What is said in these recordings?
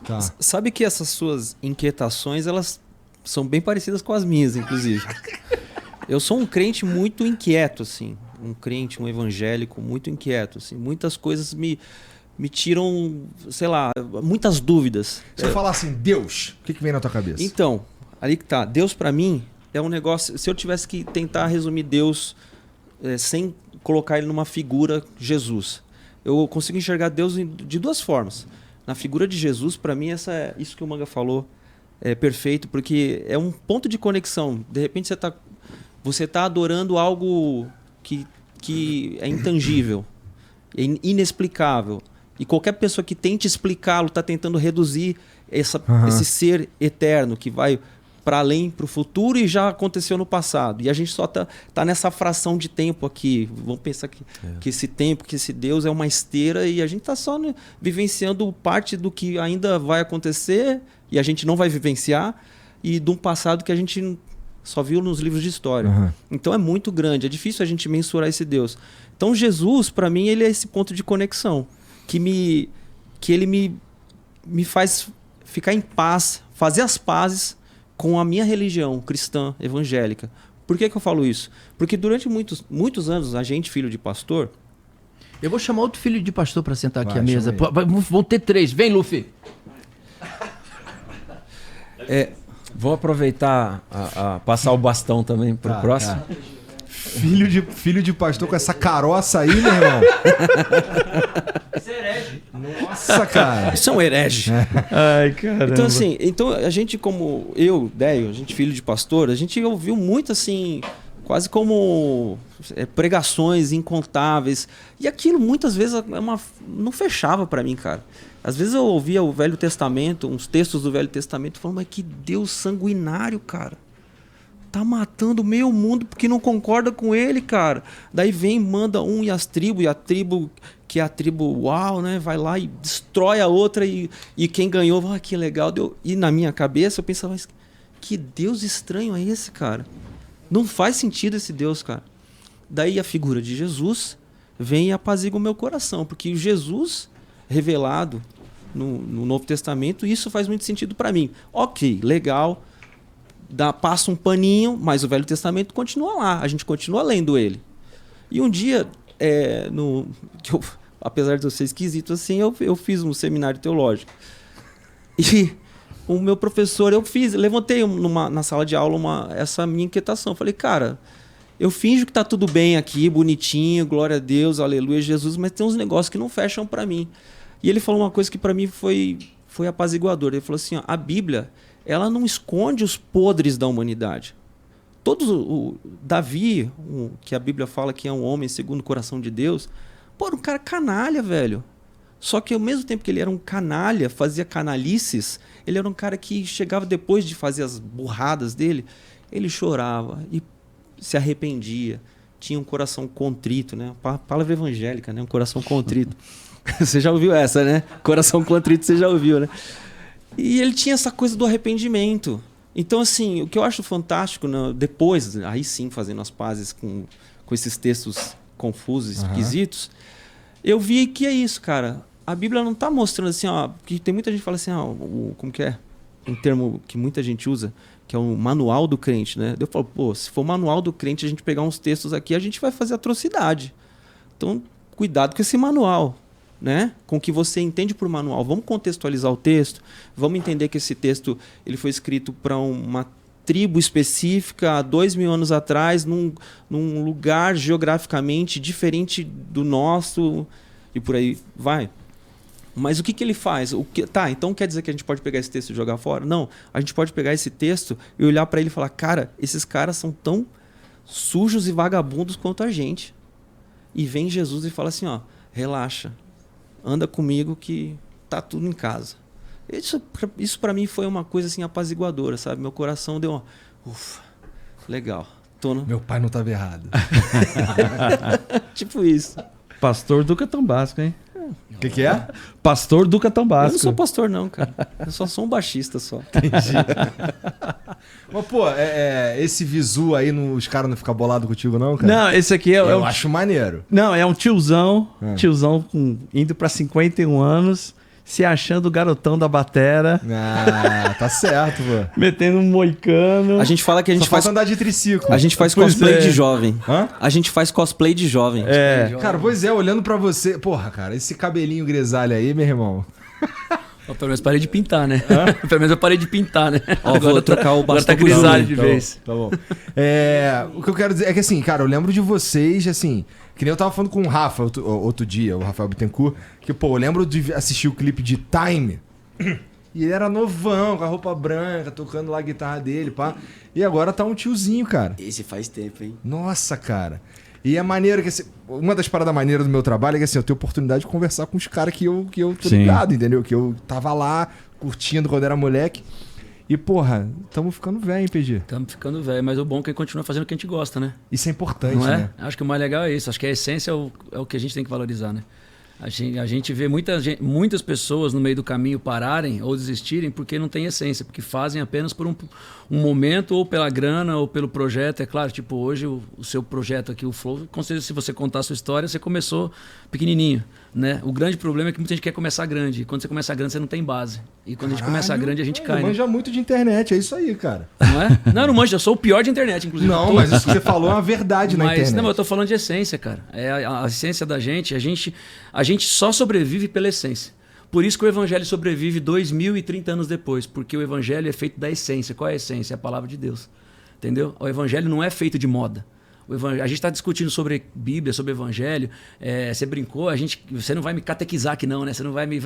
Tá. Sabe que essas suas inquietações, elas são bem parecidas com as minhas, inclusive. Eu sou um crente muito inquieto, assim. Um crente, um evangélico muito inquieto, assim. Muitas coisas me tiram, sei lá, muitas dúvidas. Se eu falar assim, Deus, o que vem na tua cabeça? Então, ali que tá. Deus pra mim é um negócio... Se eu tivesse que tentar resumir Deus sem colocar ele numa figura, Jesus. Eu consigo enxergar Deus de duas formas. Na figura de Jesus, pra mim, isso que o Manga falou é perfeito, porque é um ponto de conexão. De repente você tá adorando algo que é intangível, é inexplicável. E qualquer pessoa que tente explicá-lo está tentando reduzir esse ser eterno que vai para além, para o futuro e já aconteceu no passado. E a gente só tá nessa fração de tempo aqui. Vamos pensar que esse tempo, que esse Deus é uma esteira e a gente está só vivenciando parte do que ainda vai acontecer e a gente não vai vivenciar e de um passado que a gente só viu nos livros de história. Então é muito grande, é difícil a gente mensurar esse Deus. Então Jesus, para mim, ele é esse ponto de conexão que ele me faz ficar em paz, fazer as pazes com a minha religião cristã evangélica. Por que eu falo isso? Porque durante muitos anos, a gente, filho de pastor... Eu vou chamar outro filho de pastor para sentar aqui à mesa. Vão ter 3. Vem, Luffy. Vou aproveitar a passar o bastão também pro próximo. Filho de pastor com essa caroça aí, meu irmão. Isso é herege. Nossa, cara. Isso é um herege. Ai, caramba. Então, assim, a gente como Déio, a gente filho de pastor, a gente ouviu muito, assim, quase como pregações incontáveis. E aquilo, muitas vezes, não fechava pra mim, cara. Às vezes eu ouvia o Velho Testamento, uns textos do Velho Testamento, falando, mas que Deus sanguinário, cara. Tá matando meio mundo porque não concorda com ele, cara. Daí vem, manda e a tribo, que é a tribo uau, né? Vai lá e destrói a outra e quem ganhou, que legal. E na minha cabeça eu pensava, mas que Deus estranho é esse, cara? Não faz sentido esse Deus, cara. Daí a figura de Jesus vem e apazigua o meu coração, porque Jesus revelado no Novo Testamento, isso faz muito sentido para mim. Ok, legal. Passa um paninho, mas o Velho Testamento continua lá. A gente continua lendo ele. E um dia, apesar de eu ser esquisito assim, eu fiz um seminário teológico. E o meu professor, levantei na sala de aula essa minha inquietação. Falei, cara, eu finjo que tá tudo bem aqui, bonitinho, glória a Deus, aleluia, Jesus, mas tem uns negócios que não fecham para mim. E ele falou uma coisa que para mim foi apaziguador. Ele falou assim, ó, a Bíblia, ela não esconde os podres da humanidade. Davi, que a Bíblia fala que é um homem segundo o coração de Deus, era um cara canalha, velho. Só que ao mesmo tempo que ele era um canalha, fazia canalices, ele era um cara que chegava depois de fazer as burradas dele, ele chorava e se arrependia, tinha um coração contrito, né? Palavra evangélica, né? Um coração contrito. Você já ouviu essa, né? Coração contrito, você já ouviu, né? E ele tinha essa coisa do arrependimento. Então, assim, o que eu acho fantástico, né, depois, aí sim, fazendo as pazes com esses textos confusos, esquisitos, eu vi que é isso, cara. A Bíblia não está mostrando assim, ó, porque tem muita gente que fala assim, como que é? Um termo que muita gente usa, que é o manual do crente, né? Eu falo, se for o manual do crente, a gente pegar uns textos aqui, a gente vai fazer atrocidade. Então, cuidado com esse manual. Né? Com o que você entende por manual. Vamos contextualizar o texto, vamos entender que esse texto ele foi escrito para uma tribo específica há 2000 anos atrás, num lugar geograficamente diferente do nosso e por aí vai. Mas o que ele faz? Então quer dizer que a gente pode pegar esse texto e jogar fora? Não, a gente pode pegar esse texto e olhar para ele e falar, cara, esses caras são tão sujos e vagabundos quanto a gente. E vem Jesus e fala assim, ó, relaxa. Anda comigo que tá tudo em casa. Isso para mim foi uma coisa assim apaziguadora, sabe? Meu coração deu ufa, legal. Meu pai não estava errado. Tipo isso. Pastor Duca Tambasco, hein? O que é? Pastor Duca Tambasco. Eu não sou pastor não, cara. Eu só sou um baixista só. Entendi. Mas, pô, esse visu aí, os caras não ficam bolados contigo não, cara? Não, esse aqui eu acho maneiro. Não, é um tiozão, indo pra 51 anos, se achando o garotão da batera. Ah, tá certo, pô. Metendo um moicano. A gente fala que a gente Só faz... falta andar de triciclo. A gente faz Pois cosplay é. de jovem. Hã? A gente faz cosplay de jovem. Cara, pois é, olhando pra você... Porra, cara, esse cabelinho grisalho aí, meu irmão... Ó, pelo menos parei de pintar, né? Pelo menos eu parei de pintar, né? Ó, vou trocar o Agora tá bastão com o grisalho jovem. de vez. Tá bom. O que eu quero dizer é que assim, cara, eu lembro de vocês, assim... Que nem eu tava falando com o Rafa outro dia, o Rafael Bittencourt, que, pô, eu lembro de assistir o clipe de Time... E ele era novão, com a roupa branca, tocando lá a guitarra dele, pá. E agora tá um tiozinho, cara. Esse faz tempo, hein? Nossa, cara. E é maneiro que... Assim, uma das paradas maneiras do meu trabalho é que assim, eu tenho oportunidade de conversar com os caras que eu tô ligado, entendeu? Que eu tava lá, curtindo quando era moleque. E, porra, tamo ficando velho, hein, PG? Estamos ficando velho, mas o bom é que continua fazendo o que a gente gosta, né? Isso é importante, Não é? né? Acho que o mais legal é isso. Acho que a essência é o que a gente tem que valorizar, né? A gente vê muitas pessoas no meio do caminho pararem ou desistirem porque não tem essência, porque fazem apenas por um momento, ou pela grana, ou pelo projeto. É claro, tipo, hoje o seu projeto aqui, o Flow, com certeza, se você contar a sua história, você começou pequenininho, né? O grande problema é que muita gente quer começar grande. E quando você começa grande, você não tem base. E quando a gente começa grande, a gente cai, né? Manja muito de internet, é isso aí, cara. Não é? Não manja, eu sou o pior de internet, inclusive. Não, mas isso que você falou é uma verdade na internet. Não, eu tô falando de essência, cara. É a essência da gente. A gente só sobrevive pela essência. Por isso que o evangelho sobrevive 2030 anos depois, porque o evangelho é feito da essência. Qual é a essência? É a palavra de Deus. Entendeu? O evangelho não é feito de moda. A gente está discutindo sobre Bíblia, sobre Evangelho. Você brincou, você não vai me catequizar aqui não, né? Você não vai me...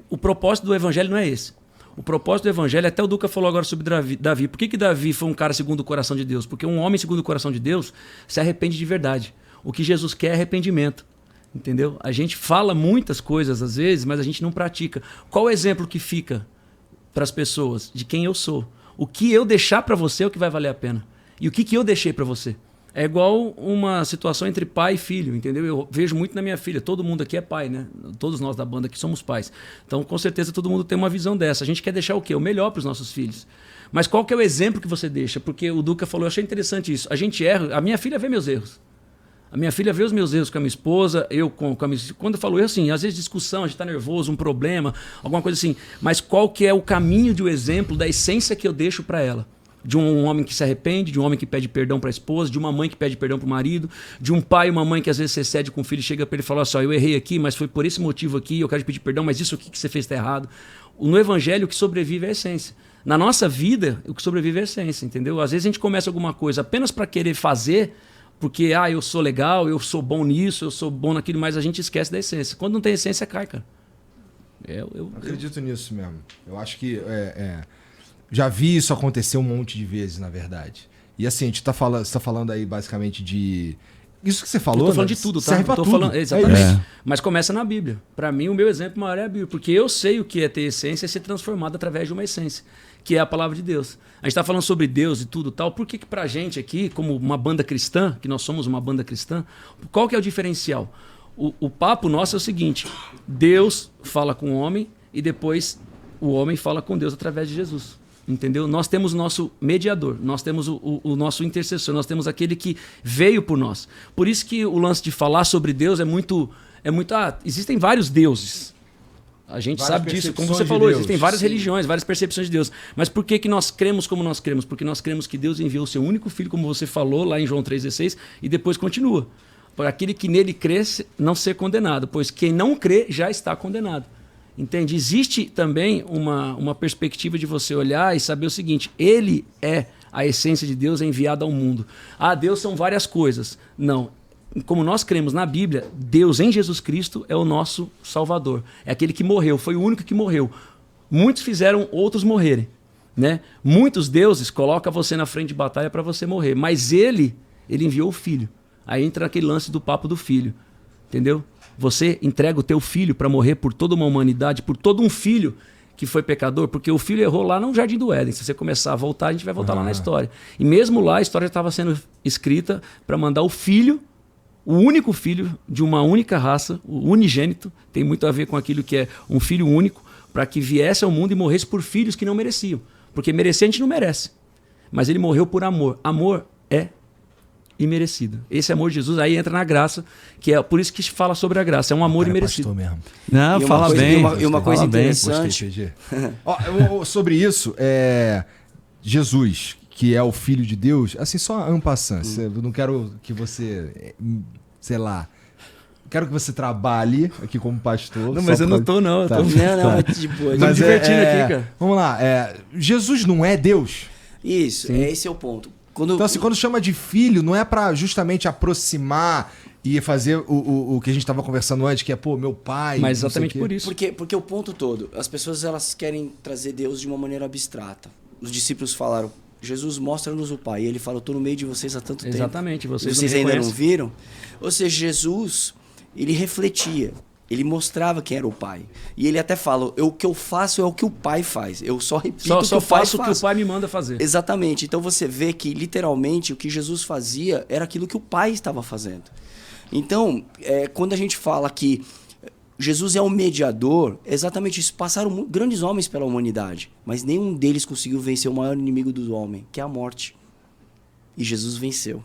o propósito do Evangelho não é esse. O propósito do Evangelho, até o Duca falou agora sobre Davi. Por que Davi foi um cara segundo o coração de Deus? Porque um homem segundo o coração de Deus se arrepende de verdade. O que Jesus quer é arrependimento. Entendeu? A gente fala muitas coisas às vezes, mas a gente não pratica. Qual o exemplo que fica para as pessoas de quem eu sou? O que eu deixar para você é o que vai valer a pena. E o que eu deixei para você? É igual uma situação entre pai e filho, entendeu? Eu vejo muito na minha filha. Todo mundo aqui é pai, né? Todos nós da banda aqui somos pais. Então, com certeza, todo mundo tem uma visão dessa. A gente quer deixar o quê? O melhor para os nossos filhos. Mas qual que é o exemplo que você deixa? Porque o Duca falou, eu achei interessante isso. A gente erra, a minha filha vê meus erros. A minha filha vê os meus erros com a minha esposa, eu com a minha... Quando eu falo erro, assim, às vezes discussão, a gente tá nervoso, um problema, alguma coisa assim. Mas qual que é o caminho de um exemplo da essência que eu deixo para ela? De um homem que se arrepende, de um homem que pede perdão para a esposa, de uma mãe que pede perdão para o marido, de um pai e uma mãe que às vezes se excede com o filho e chega para ele e fala assim, eu errei aqui, mas foi por esse motivo aqui, eu quero te pedir perdão, mas isso aqui que você fez está errado. No evangelho o que sobrevive é a essência. Na nossa vida o que sobrevive é a essência, entendeu? Às vezes a gente começa alguma coisa apenas para querer fazer, porque eu sou legal, eu sou bom nisso, eu sou bom naquilo, mas a gente esquece da essência. Quando não tem essência, cai, cara. Eu acredito nisso mesmo. Eu acho que... Já vi isso acontecer um monte de vezes, na verdade. E assim, a gente tá falando aí basicamente de... Isso que você falou, eu tô falando né? de tudo, tá? Serve pra tudo. Falando, exatamente. Mas começa na Bíblia. Para mim, o meu exemplo maior é a Bíblia. Porque eu sei o que é ter essência e ser transformado através de uma essência, que é a palavra de Deus. A gente tá falando sobre Deus e tudo tal. Por que pra gente aqui, como uma banda cristã, que nós somos uma banda cristã, qual que é o diferencial? O papo nosso é o seguinte. Deus fala com o homem e depois o homem fala com Deus através de Jesus. Entendeu? Nós temos o nosso mediador, nós temos o nosso intercessor, nós temos aquele que veio por nós. Por isso que o lance de falar sobre Deus é muito existem vários deuses. A gente sabe disso, como você falou, existem várias religiões, várias percepções de Deus. Mas por que nós cremos como nós cremos? Porque nós cremos que Deus enviou o seu único filho, como você falou lá em João 3,16, e depois continua. Para aquele que nele crê não ser condenado, pois quem não crê já está condenado. Entende? Existe também uma perspectiva de você olhar e saber o seguinte, ele é a essência de Deus enviada ao mundo. Deus são várias coisas. Não. Como nós cremos na Bíblia, Deus em Jesus Cristo é o nosso Salvador. É aquele que morreu, foi o único que morreu. Muitos fizeram outros morrerem. Né? Muitos deuses colocam você na frente de batalha para você morrer, mas ele enviou o filho. Aí entra aquele lance do papo do filho. Entendeu? Você entrega o teu filho para morrer por toda uma humanidade, por todo um filho que foi pecador, porque o filho errou lá no Jardim do Éden. Se você começar a voltar, a gente vai voltar lá na história. E mesmo lá, a história estava sendo escrita para mandar o filho, o único filho de uma única raça, o unigênito, tem muito a ver com aquilo que é um filho único, para que viesse ao mundo e morresse por filhos que não mereciam. Porque merecer a gente não merece. Mas ele morreu por amor. Amor é imerecido. Esse amor de Jesus aí entra na graça, que é por isso que fala sobre a graça. É um amor Cara, imerecido. pastor mesmo. Não, E uma fala coisa- bem. e uma coisa fala bem. interessante. Gostei, PG. Ó, sobre isso, Jesus, que é o Filho de Deus, assim, só en passant, eu não quero que você, sei lá, quero que você trabalhe aqui como pastor. Não, mas só eu não tô, não. Eu Tá. tô... Não, mas de boa. Tô me divertindo aqui, cara. Vamos lá, Jesus não é Deus? Isso, esse é o ponto. Então, assim, quando chama de filho, não é pra justamente aproximar e fazer o que a gente tava conversando antes, que é, pô, meu pai. Mas não sei exatamente o quê. por isso. Porque o ponto todo, as pessoas elas querem trazer Deus de uma maneira abstrata. Os discípulos falaram, Jesus, mostra-nos o Pai. E ele fala, eu estou no meio de vocês há tanto tempo. Exatamente, vocês não ainda não reconhecem. viram? Ou seja, Jesus, ele refletia, ele mostrava quem era o Pai. E ele até fala, o que eu faço é o que o Pai faz. Eu só repito Só o que o Pai faço o que faz. o pai me manda fazer. Exatamente. Então você vê que, literalmente, o que Jesus fazia era aquilo que o Pai estava fazendo. Então, quando a gente fala que Jesus é o mediador, é exatamente isso. Passaram grandes homens pela humanidade, mas nenhum deles conseguiu vencer o maior inimigo do homem, que é a morte. E Jesus venceu.